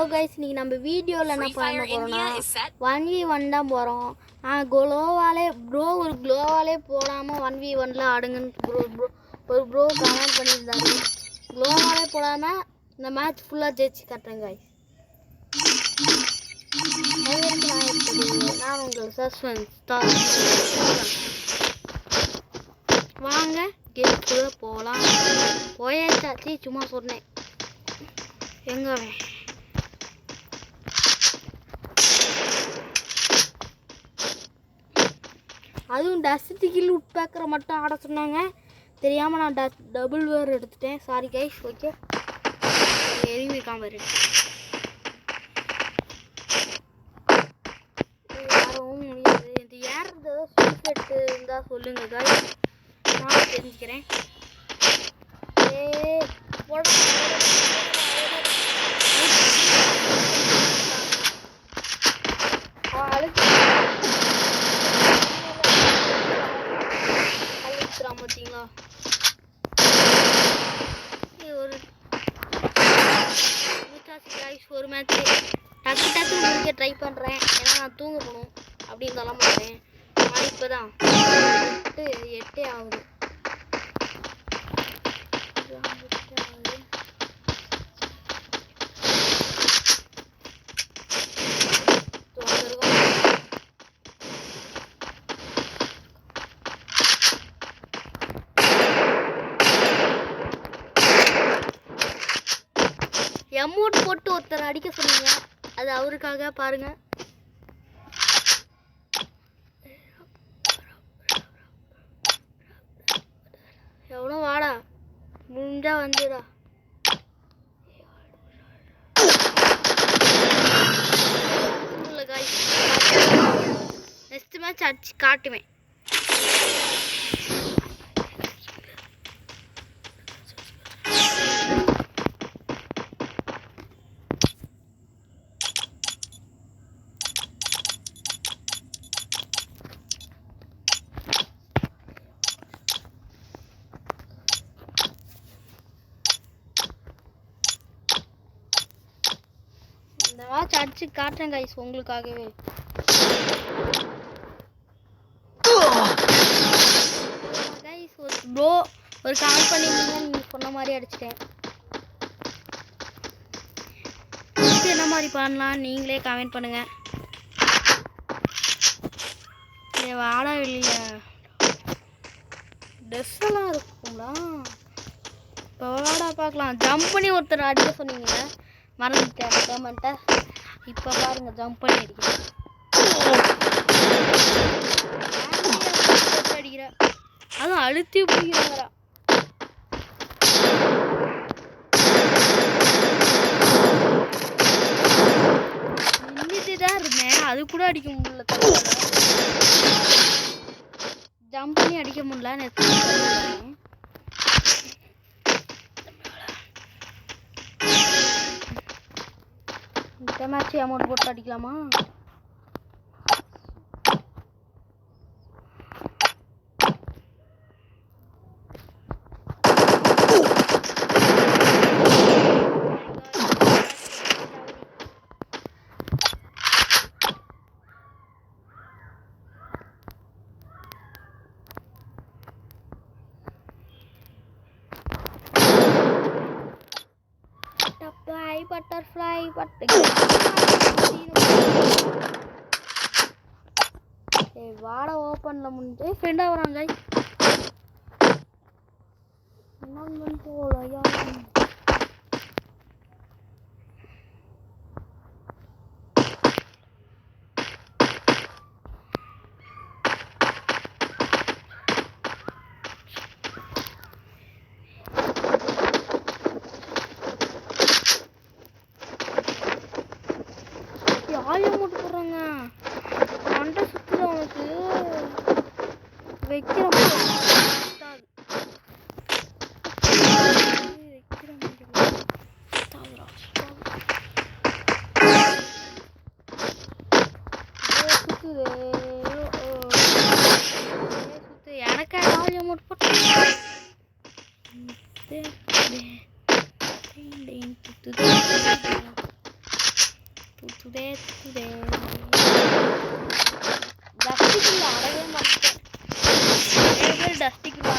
Hello guys, இன்னைக்கு நம்ம வீடியோவில் என்ன பண்ண போகிறோம்னா 1v1 தான் போகிறோம். க்ளோவாலே ஒரு க்ளோவாலே போடாமல் 1v1ல ஆடுங்கன்னு ஒரு ப்ரோ கமெண்ட் பண்ணியிருந்தாரு. க்ளோவாலே போடாமல் இந்த மேட்ச் ஃபுல்லாக ஜெயிச்சு காட்டுறேன் கைஸ். நான் உங்கள் சஸ்பென்ஸ் வாங்க கேட்டுக்குள்ள போகலாம். போயாச்சாச்சு, சும்மா சொன்னேன். எங்க அதுவும் டஸ்ட் கீழ் உட்பேக்கரை மட்டும் ஆட சொன்னாங்க. தெரியாமல் நான் டபுள் வேர் எடுத்துட்டேன். Sorry guys. ஓகே, எதுவுமே காமரு யாரும் முடியாது. இது ஏறது சூப்பெட்டு இருந்தால் சொல்லுங்க கைஸ், நான் தெரிஞ்சுக்கிறேன். பார்த்தீங்களா, ஒரு மேட்ச் டக்கு டக்கு முடிக்க ட்ரை பண்ணுறேன். ஏன்னா நான் தூங்க போகணும் அப்படின்னு சொல்ல மாட்டேன். இப்போ தான் 8 ஆகுது. எமௌண்ட் போட்டு ஒருத்தர் அடிக்க சொன்னீங்க, அது அவருக்காக பாருங்க. எவ்வளோ வாடா, முடிஞ்சா வந்துடா. நெக்ஸ்ட் மேட்ச் அடிச்சு காட்டுவேன். வாட்ச் அடிச்சு காட்டுறேன் கைஸ் உங்களுக்காகவே. கைஸ் ஒரு கமெண்ட் பண்ணிருந்தீங்க, நீங்க சொன்ன மாதிரி அடிச்சிட்டேன். என்ன மாதிரி பண்ணலாம் நீங்களே கமெண்ட் பண்ணுங்க. வாடா வெளியில ட்ரெஸ் எல்லாம் இருக்குங்களா? இப்போ வாடா பார்க்கலாம். ஜம்ப் பண்ணி ஒருத்தர் அடிக்க சொன்னீங்க, மறந்துட்டேன் கமெண்ட்டை. இப்போ பாருங்க, ஜம்ப் பண்ணி அடிக்கிறேன். அடிக்கிறேன், அதுவும் அழுத்தி பிடிக்கிறாங்கடா. நின்றுட்டு தான் இருந்தேன், அது கூட அடிக்க முடியல. ஜம்ப் பண்ணி அடிக்க முடியல. இந்த மேட்ச் அமௌண்ட் போட்டு அடிக்கலாமா? பட்டர்ஃப்ளை வாட ஓப்பன்ல முடிஞ்சு ஃப்ரெண்டா வராங்க. போலையா ஆயம் போட்டு போடுறாங்க. மண்டை சுற்றுல அவனுக்கு வைக்கிற எனக்கு ஆயம் போட்டு போட்டு டஸ்டிக்குள்ள அடவே மாட்டேன். நிறைய பேர் டஸ்டிக்குள்ள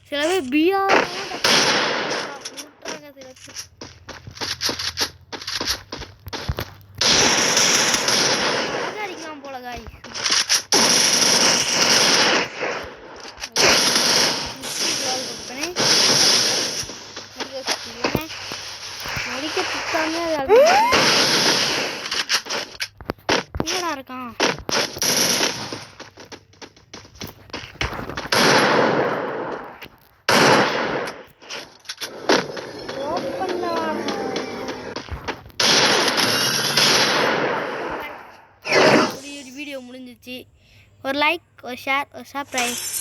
சில பேர் பிஆர் விட்டுறாங்க. சில பேர் அடிக்கலாம் போல காய். முடிக்க சுத்தாமே என்னடா இருக்கான். வீடியோ முடிஞ்சிச்சு. ஒரு லைக், ஒரு ஷேர், ஒரு சப்ஸ்கிரைப்.